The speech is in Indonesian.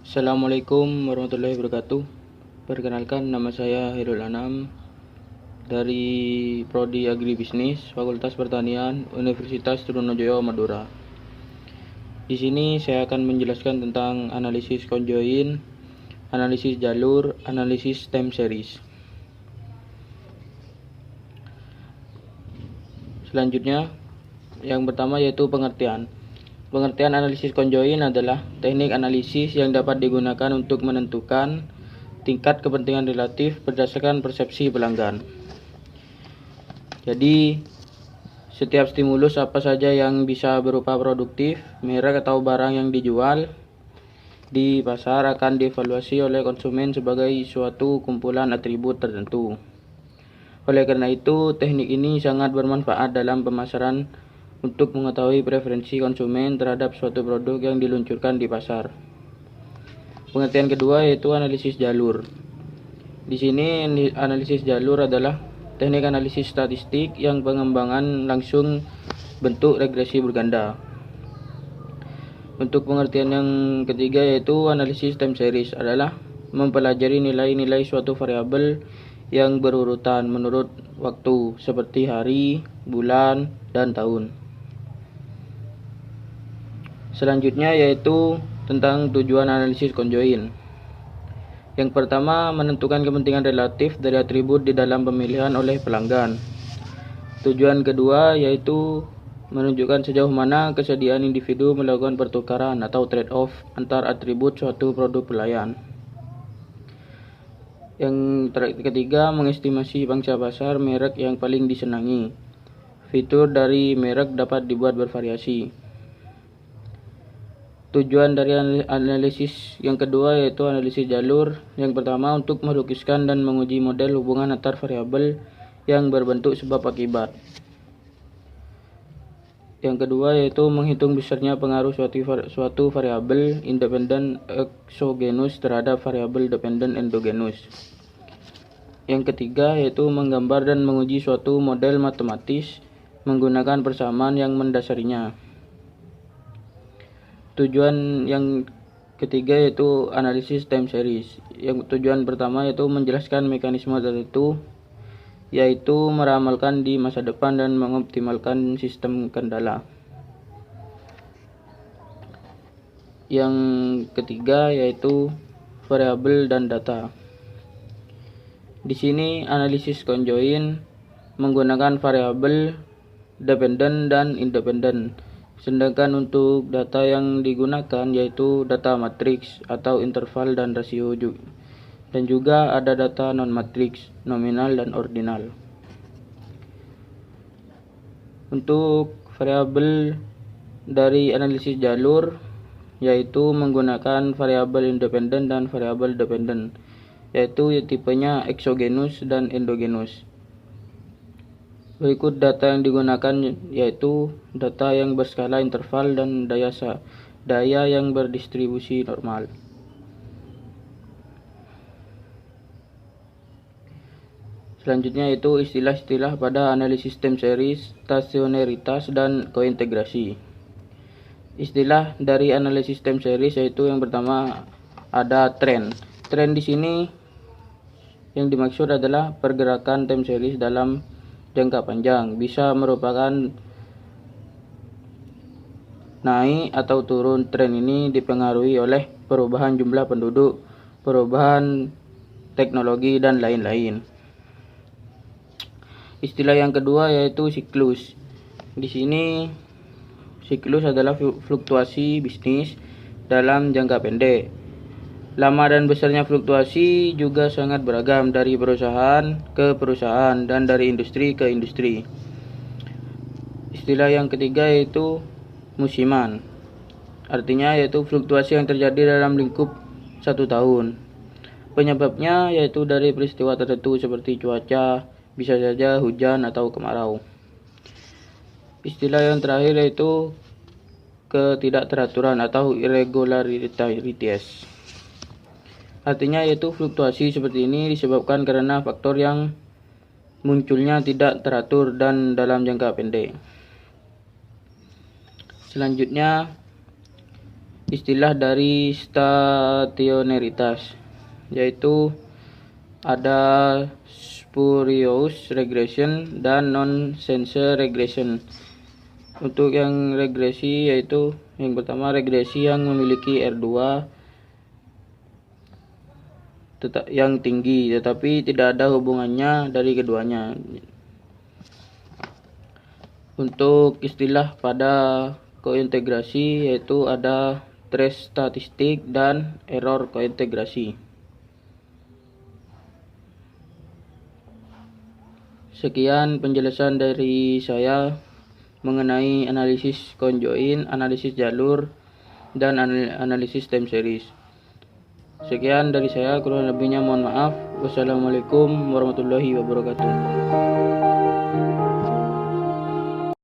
Assalamualaikum warahmatullahi wabarakatuh. Perkenalkan, nama saya Hairul Anam dari Prodi Agribisnis, Fakultas Pertanian, Universitas Trunojoyo, Madura. Di sini saya akan menjelaskan tentang analisis conjoin, analisis jalur, analisis time series. Selanjutnya, yang pertama yaitu pengertian. Pengertian analisis conjoin adalah teknik analisis yang dapat digunakan untuk menentukan tingkat kepentingan relatif berdasarkan persepsi pelanggan. Jadi, setiap stimulus apa saja yang bisa berupa produktif, merek atau barang yang dijual di pasar akan dievaluasi oleh konsumen sebagai suatu kumpulan atribut tertentu. Oleh karena itu, teknik ini sangat bermanfaat dalam pemasaran untuk mengetahui preferensi konsumen terhadap suatu produk yang diluncurkan di pasar. Pengertian kedua yaitu analisis jalur. Di sini analisis jalur adalah teknik analisis statistik yang pengembangan langsung bentuk regresi berganda. Untuk pengertian yang ketiga yaitu analisis time series adalah mempelajari nilai-nilai suatu variabel yang berurutan menurut waktu seperti hari, bulan, dan tahun. Selanjutnya yaitu tentang tujuan analisis conjoin. Yang pertama, menentukan kepentingan relatif dari atribut di dalam pemilihan oleh pelanggan. Tujuan kedua yaitu menunjukkan sejauh mana kesediaan individu melakukan pertukaran atau trade-off antar atribut suatu produk pelayan. Yang ketiga, mengestimasi pangsa pasar merek yang paling disenangi. Fitur dari merek dapat dibuat bervariasi. Tujuan dari analisis yang kedua yaitu analisis jalur. Yang pertama, untuk melukiskan dan menguji model hubungan antar variabel yang berbentuk sebab akibat. Yang kedua yaitu menghitung besarnya pengaruh suatu variabel independen eksogenus terhadap variabel dependen endogenus. Yang ketiga yaitu menggambar dan menguji suatu model matematis menggunakan persamaan yang mendasarinya. Tujuan yang ketiga yaitu analisis time series. Yang tujuan pertama yaitu menjelaskan mekanisme tertentu, yaitu meramalkan di masa depan dan mengoptimalkan sistem kendala. Yang ketiga yaitu variabel dan data. Di sini analisis conjoin menggunakan variabel dependen dan independen. Sedangkan untuk data yang digunakan yaitu data matriks atau interval dan rasio, dan juga ada data non-matriks, nominal dan ordinal. Untuk variabel dari analisis jalur yaitu menggunakan variabel independen dan variabel dependen, yaitu tipenya eksogenus dan endogenus. Berikut data yang digunakan yaitu data yang berskala interval dan daya yang berdistribusi normal. Selanjutnya yaitu istilah-istilah pada analisis time series, stasionaritas, dan kointegrasi. Istilah dari analisis time series yaitu yang pertama ada tren. Tren di sini yang dimaksud adalah pergerakan time series dalam jangka panjang, bisa merupakan naik atau turun. Tren ini dipengaruhi oleh perubahan jumlah penduduk, perubahan teknologi, dan lain-lain. Istilah yang kedua yaitu siklus. Di sini siklus adalah fluktuasi bisnis dalam jangka pendek. Lama dan besarnya fluktuasi juga sangat beragam dari perusahaan ke perusahaan dan dari industri ke industri. Istilah yang ketiga yaitu musiman. Artinya yaitu fluktuasi yang terjadi dalam lingkup 1 tahun. Penyebabnya yaitu dari peristiwa tertentu seperti cuaca, bisa saja hujan atau kemarau. Istilah yang terakhir yaitu ketidakteraturan atau irregularities. Artinya yaitu fluktuasi seperti ini disebabkan karena faktor yang munculnya tidak teratur dan dalam jangka pendek. Selanjutnya istilah dari stationaritas, yaitu ada spurious regression dan nonsense regression. Untuk yang regresi yaitu yang pertama regresi yang memiliki R2 yang tinggi tetapi tidak ada hubungannya dari keduanya. Untuk istilah pada kointegrasi yaitu ada trace statistik dan error kointegrasi. Sekian penjelasan dari saya mengenai analisis conjoint, analisis jalur, dan analisis time series. Sekian dari saya, kurang lebihnya mohon maaf. Wassalamualaikum warahmatullahi wabarakatuh.